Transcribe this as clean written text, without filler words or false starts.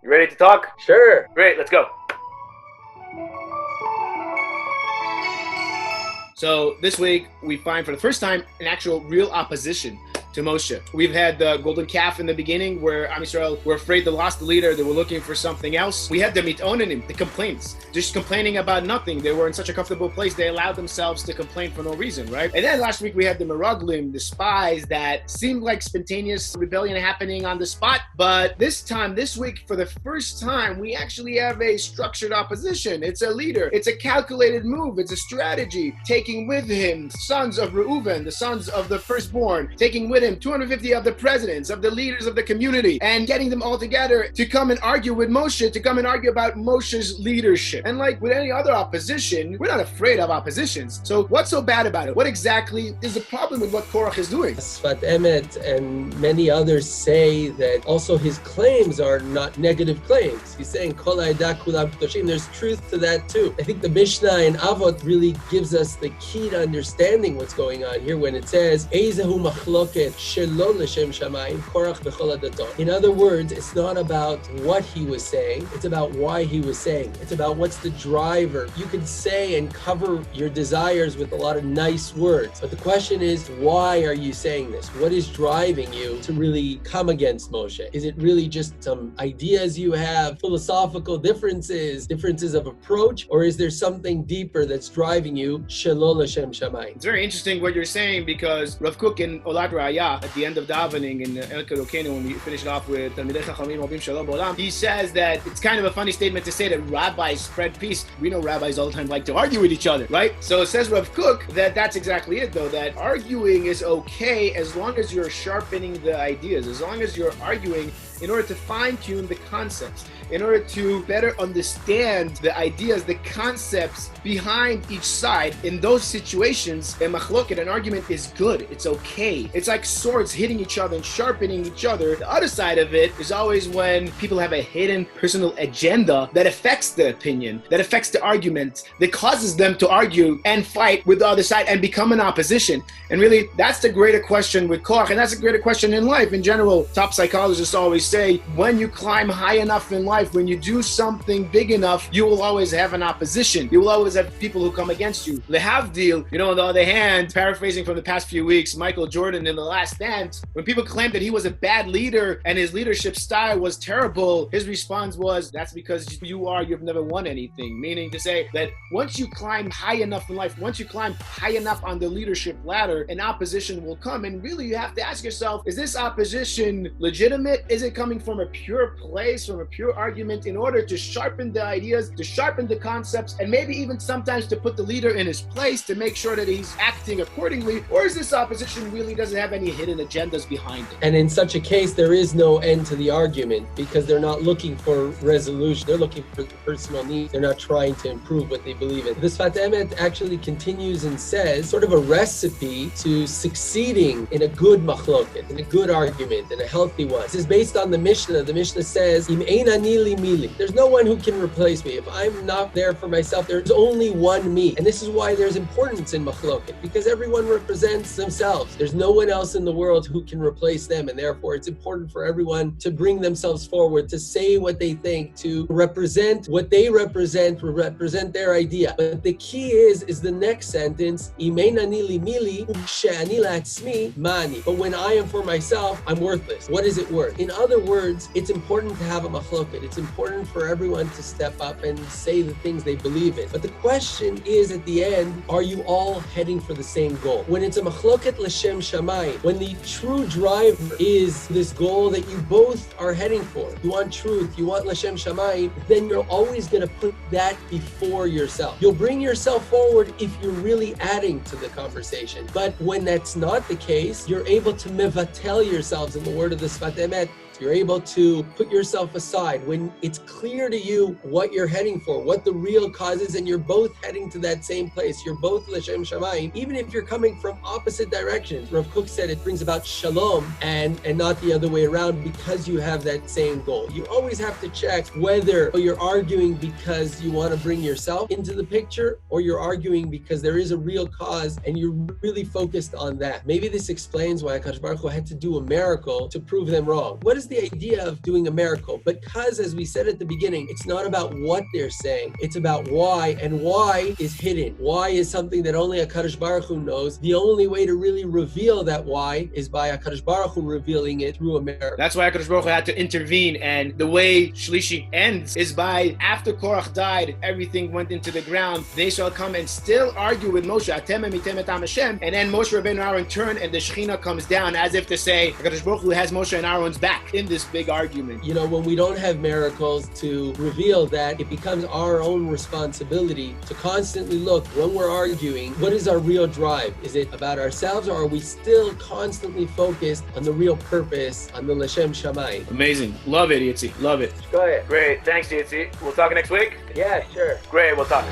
You ready to talk? Sure. Great, let's go. So this week we find for the first time an actual real opposition to Moshe. We've had the golden calf in the beginning where Am Yisrael were afraid they lost the leader, they were looking for something else. We had the mitonenim, the complaints, just complaining about nothing. They were in such a comfortable place, they allowed themselves to complain for no reason, right? And then last week we had the meraglim, the spies that seemed like spontaneous rebellion happening on the spot. But this week, for the first time, we actually have a structured opposition. It's a leader. It's a calculated move. It's a strategy. Taking with him sons of Reuven, the sons of the firstborn, taking with him 250 of the presidents, of the leaders of the community, and getting them all together to come and argue with Moshe, to come and argue about Moshe's leadership. And like with any other opposition, we're not afraid of oppositions. So what's so bad about it? What exactly is the problem with what Korach is doing? Sfat Emet and many others say that also his claims are not negative claims. He's saying Kol ha'edah kulam kedoshim. There's truth to that too. I think the Mishnah in Avot really gives us the key to understanding what's going on here when it says Eizehu machloket shelo l'shem shamayim Korach b'chol hadatot. In other words, it's not about what he was saying, it's about why he was saying. It's about what's the driver. You can say and cover your desires with a lot of nice words, but the question is, why are you saying this? What is driving you to really come against Moshe? Is it really just some ideas you have, philosophical differences of approach, or is there something deeper that's driving you shelo l'shem shamayim? It's very interesting what you're saying, because Rav Kook in Olat Raya, at the end of davening in Elkerokeinu, when we finish it off with Talmidei Chachamim Rabim Shalom B'Olam, he says that it's kind of a funny statement to say that rabbis spread peace. We know rabbis all the time like to argue with each other, right? So it says Rav Kook that that's exactly it, though, that arguing is okay as long as you're sharpening the ideas, as long as you're arguing in order to fine-tune the concepts, in order to better understand the ideas, the concepts behind each side. In those situations, a machloket, an argument, is good. It's okay. It's like swords hitting each other and sharpening each other. The other side of it is always when people have a hidden personal agenda that affects the opinion, that affects the argument, that causes them to argue and fight with the other side and become an opposition. And really, that's the greater question with Korach, and that's a greater question in life in general. Top psychologists always say, when you climb high enough in life, when you do something big enough, you will always have an opposition. You will always have people who come against you. Lehavdil, on the other hand, paraphrasing from the past few weeks, Michael Jordan in The Last Dance, when people claimed that he was a bad leader and his leadership style was terrible, his response was, that's because you've never won anything. Meaning to say that once you climb high enough in life, once you climb high enough on the leadership ladder, an opposition will come. And really, you have to ask yourself, is this opposition legitimate? Is it coming from a pure place, from a pure argument, in order to sharpen the ideas, to sharpen the concepts, and maybe even sometimes to put the leader in his place to make sure that he's acting accordingly? Or is this opposition really doesn't have any hidden agendas behind it? And in such a case, there is no end to the argument, because they're not looking for resolution. They're looking for personal needs. They're not trying to improve what they believe in. The Sfat Emet actually continues and says sort of a recipe to succeeding in a good machloket, in a good argument, in a healthy one. This is based on the Mishnah. The Mishnah says, Im ein ani li mili. There's no one who can replace me. If I'm not there for myself, there's only one me. And this is why there's importance in machloket, because everyone represents themselves. There's no one else in the world who can replace them, and therefore it's important for everyone to bring themselves forward, to say what they think, to represent what they represent their idea. But the key is the next sentence, Im ein ani li mili, she'ani la'atzmi mani. But when I am for myself, I'm worthless. What is it worth? In other words, it's important to have a machloket. It's important for everyone to step up and say the things they believe in. But the question is, at the end, are you all heading for the same goal? When it's a machloket l'shem shamayim, when the true driver is this goal that you both are heading for, you want truth, you want l'shem shamayim, then you're always going to put that before yourself. You'll bring yourself forward if you're really adding to the conversation. But when that's not the case, you're able to mevatel yourselves, in the word of the Sfat Emet. You're able to put yourself aside when it's clear to you what you're heading for, what the real cause is, and you're both heading to that same place. You're both l'shem shamayim, even if you're coming from opposite directions. Rav Kook said it brings about shalom and not the other way around, because you have that same goal. You always have to check whether you're arguing because you want to bring yourself into the picture, or you're arguing because there is a real cause and you're really focused on that. Maybe this explains why HaKadosh Baruch Hu had to do a miracle to prove them wrong. What does just the idea of doing a miracle. Because, as we said at the beginning, it's not about what they're saying, it's about why, and why is hidden. Why is something that only HaKadosh Baruch Hu knows. The only way to really reveal that why is by HaKadosh Baruch Hu revealing it through a miracle. That's why HaKadosh Baruch Hu had to intervene, and the way Shlishi ends is by, after Korach died, everything went into the ground. They shall come and still argue with Moshe, Atem emitem et am Hashem, and then Moshe Rabienu and Aaron turn, and the Shekhinah comes down as if to say, HaKadosh Baruch Hu has Moshe and Aaron's back in this big argument. You know, when we don't have miracles to reveal that, it becomes our own responsibility to constantly look, when we're arguing, what is our real drive? Is it about ourselves, or are we still constantly focused on the real purpose, on the L'Shem Shamayim? Amazing. Love it, Yitzi. Love it. Go ahead. Great. Thanks, Yitzi. We'll talk next week? Yeah, sure. Great. We'll talk.